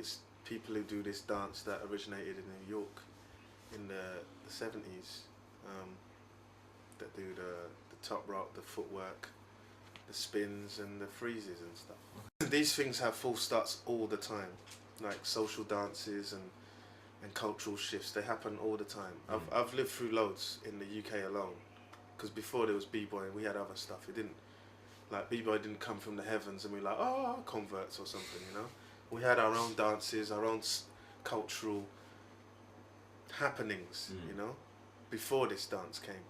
It's people who do this dance that originated in New York in the 70s, that do the top rock, the footwork, the spins and the freezes and stuff. These things have false starts all the time, like social dances and cultural shifts. They happen all the time. I've lived through loads in the UK alone, because before there was b-boying, we had other stuff. It didn't, like b-boy didn't come from the heavens and we were like, oh, converts or something, you know. We had our own dances, our own cultural happenings, you know, before this dance came.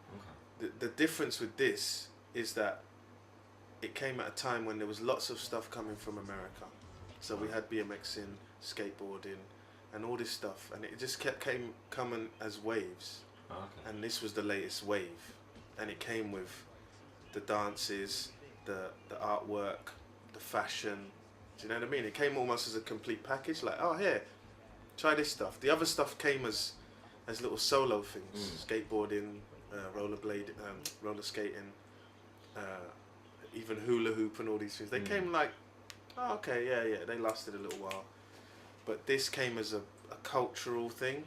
The difference with this is that it came at a time when there was lots of stuff coming from America. So we had BMXing, skateboarding, and all this stuff, and it just kept coming as waves. And this was the latest wave, and it came with the dances, the artwork, the fashion. Do you know what I mean? It came almost as a complete package. Like, oh, here, try this stuff. The other stuff came as little solo things: skateboarding, roller skating, even hula hoop and all these things. They came like, oh, okay, yeah. They lasted a little while, but this came as a cultural thing,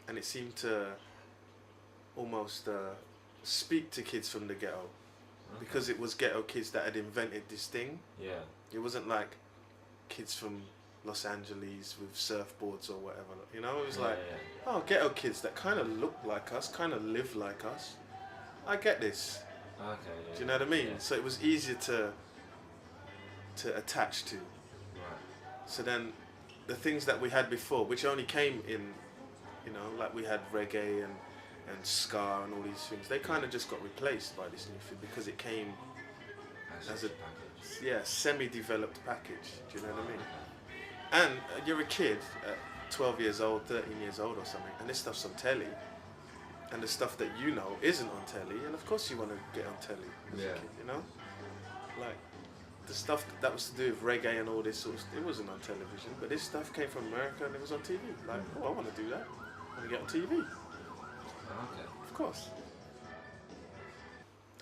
and it seemed to almost speak to kids from the ghetto, because it was ghetto kids that had invented this thing. Yeah. It wasn't like kids from Los Angeles with surfboards or whatever, you know. It was oh, ghetto kids that kind of look like us, kind of live like us. I get this. Okay. Yeah. Do you know what I mean? Yeah. So it was easier to attach to. Right. So then the things that we had before, which only came in, you know, like we had reggae and ska and all these things, they kind of just got replaced by this new thing because it came as a semi-developed package. Do you know what I mean? And you're a kid at 12 years old, 13 years old or something, and this stuff's on telly, and the stuff that you know isn't on telly, and of course you want to get on telly as a kid, you know? Like, the stuff that was to do with reggae and all this sort of stuff, it wasn't on television, but this stuff came from America and it was on TV. Like, oh, I want to do that. I want to get on TV. Okay. Of course.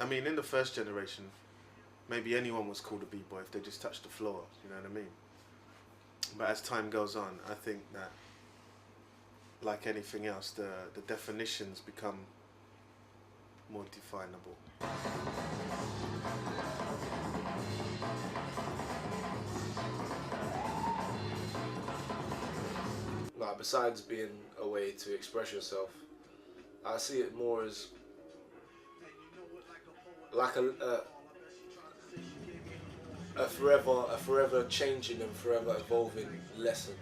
I mean, in the first generation, maybe anyone was called a b-boy if they just touched the floor, you know what I mean? But as time goes on, I think that, like anything else, the definitions become more definable. Like, besides being a way to express yourself, I see it more as like a forever changing and forever evolving lesson.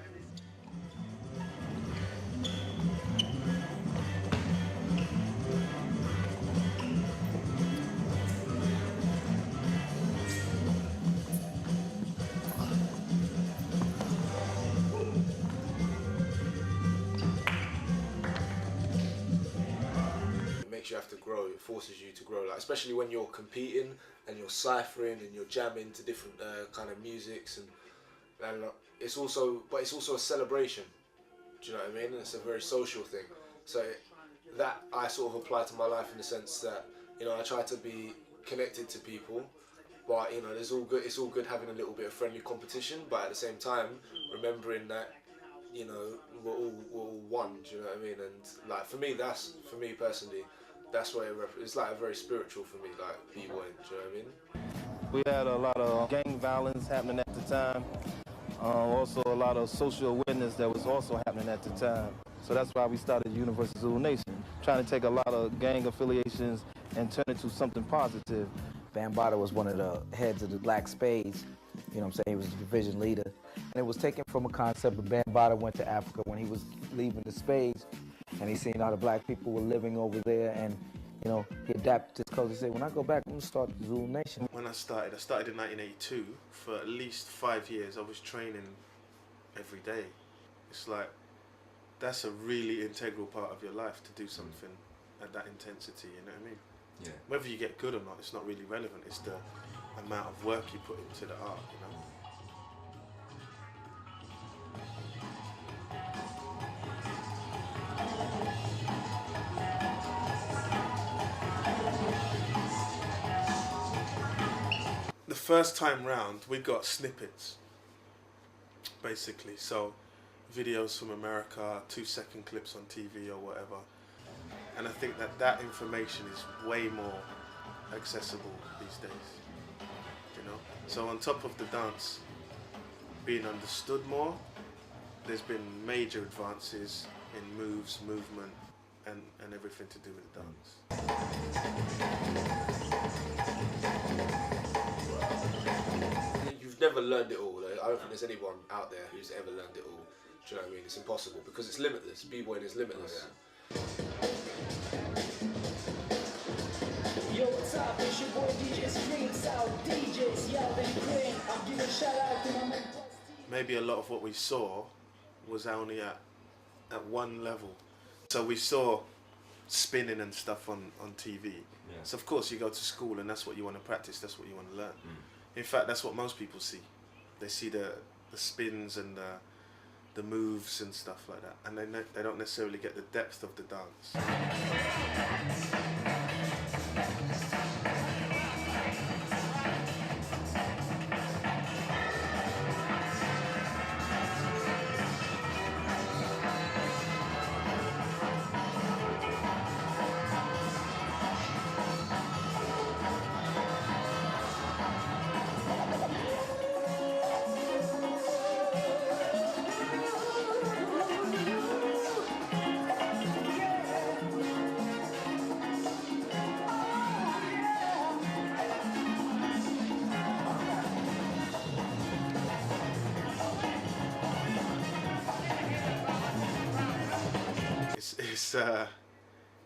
You have to grow. It forces you to grow, like especially when you're competing and you're ciphering and you're jamming to different kind of musics, and it's also a celebration. Do you know what I mean? And it's a very social thing. So that I sort of apply to my life in the sense that, you know, I try to be connected to people, but you know, it's all good having a little bit of friendly competition, but at the same time remembering that, you know, we're all one. Do you know what I mean? And like for me personally, that's why it's like a very spiritual for me, like b-boying. Do you know what I mean? We had a lot of gang violence happening at the time. Also a lot of social awareness that was also happening at the time. So that's why we started Universal Zulu Nation, trying to take a lot of gang affiliations and turn it to something positive. Bambaataa was one of the heads of the Black Spades. You know what I'm saying? He was the division leader. And it was taken from a concept of Bambaataa went to Africa when he was leaving the Spades. And he seen how the black people were living over there, and you know, he adapted his culture. He said, when I go back, I'm gonna start the Zulu Nation. When I started in 1982. For at least 5 years, I was training every day. It's like, that's a really integral part of your life to do something at that intensity, you know what I mean? Yeah. Whether you get good or not, it's not really relevant. It's the amount of work you put into the art, you know? The first time round, we got snippets, basically. So videos from America, 2-second clips on TV or whatever. And I think that that information is way more accessible these days, you know. So on top of the dance being understood more, there's been major advances in moves, movement, and everything to do with the dance. You've never learned it all. I don't think there's anyone out there who's ever learned it all. Do you know what I mean? It's impossible because it's limitless. B-boying is limitless. Yo, what's up? It's your boy DJ Stream South DJs, yo, then Green. I'm giving a shout out to my man. Maybe a lot of what we saw was only at one level. So we saw spinning and stuff on TV. Yeah. So of course you go to school and that's what you want to practice, that's what you want to learn. In fact, that's what most people see. They see the spins and the moves and stuff like that, and they don't necessarily get the depth of the dance.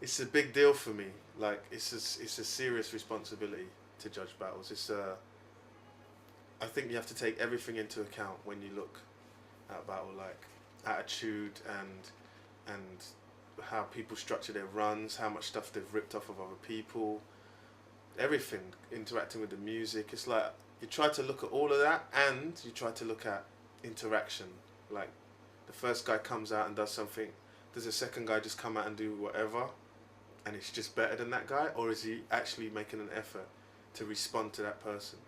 It's a big deal for me. Like it's a serious responsibility to judge battles. I think you have to take everything into account when you look at a battle, like attitude and how people structure their runs, how much stuff they've ripped off of other people, everything, interacting with the music. It's like you try to look at all of that, and you try to look at interaction. Like the first guy comes out and does something, does the second guy just come out and do whatever and it's just better than that guy, or is he actually making an effort to respond to that person?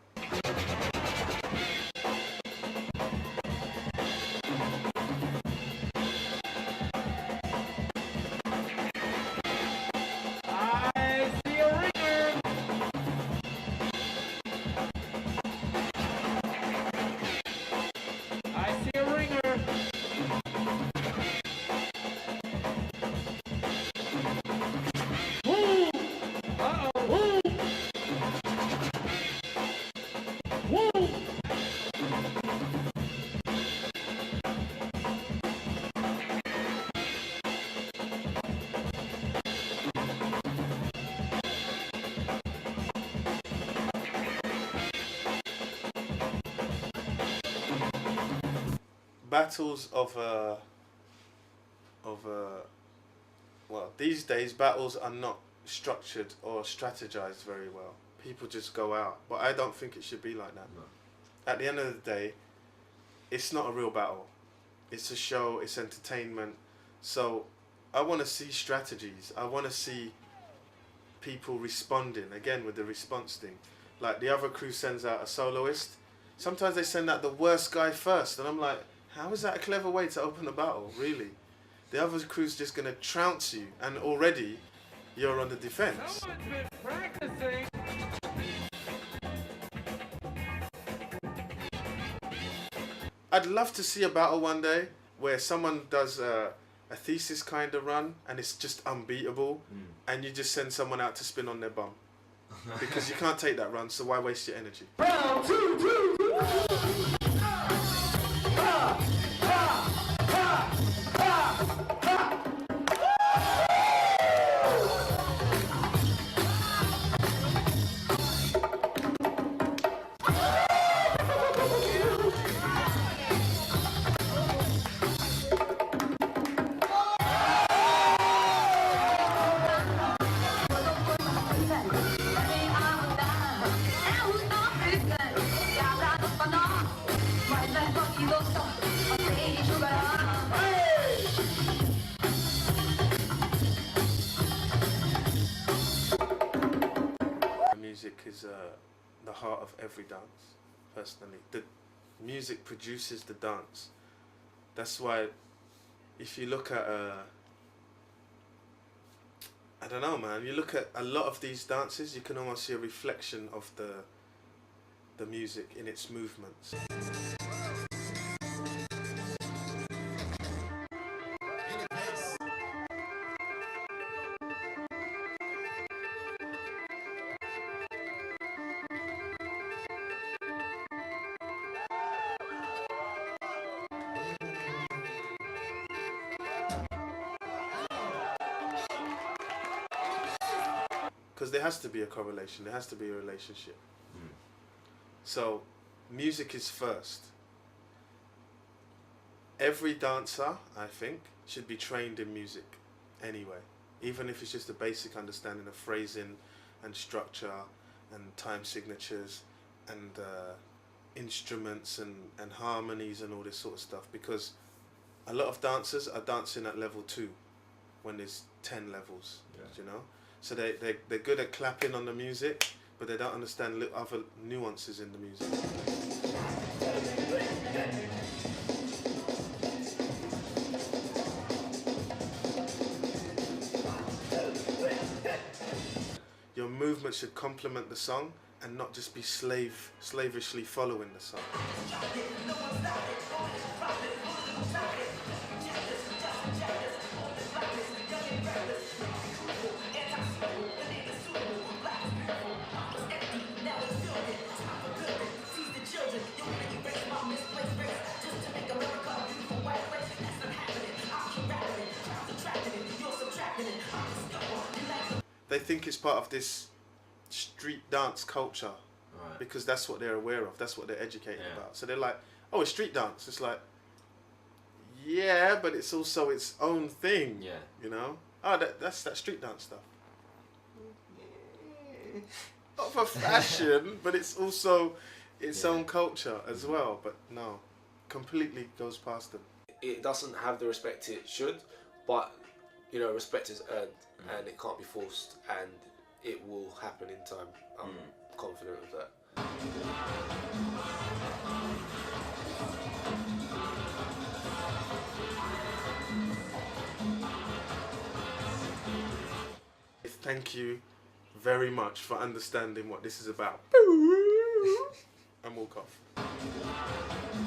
Battles well, these days battles are not structured or strategized very well. People just go out, but I don't think it should be like that. No. At the end of the day, it's not a real battle. It's a show, it's entertainment. So I want to see strategies. I want to see people responding, again with the response thing. Like the other crew sends out a soloist. Sometimes they send out the worst guy first, and I'm like, how is that a clever way to open a battle, really? The other crew's just going to trounce you, and already you're on the defense. Someone's been practicing. I'd love to see a battle one day where someone does a thesis kind of run and it's just unbeatable, and you just send someone out to spin on their bum. Because you can't take that run, so why waste your energy? Round two, two, two. Music is the heart of every dance, personally. The music produces the dance. That's why if you look at I don't know, man. You look at a lot of these dances, you can almost see a reflection of the music in its movements. Because there has to be a correlation, there has to be a relationship. So, music is first. Every dancer, I think, should be trained in music anyway. Even if it's just a basic understanding of phrasing and structure and time signatures and instruments and harmonies and all this sort of stuff. Because a lot of dancers are dancing at level 2 when there's 10 levels, you know? So they're good at clapping on the music, but they don't understand other nuances in the music. Your movement should complement the song and not just be slavishly following the song. They think it's part of this street dance culture, Right. because that's what they're aware of, that's what they're educated about. So they're like, oh, it's street dance. It's like, yeah, but it's also its own thing, Yeah. you know? Oh, that's that street dance stuff. Not for fashion, but it's also its own culture as well. But no, completely goes past them. It doesn't have the respect it should, but you know, respect is earned, and it can't be forced, and it will happen in time. I'm confident of that. Thank you very much for understanding what this is about. And walk off.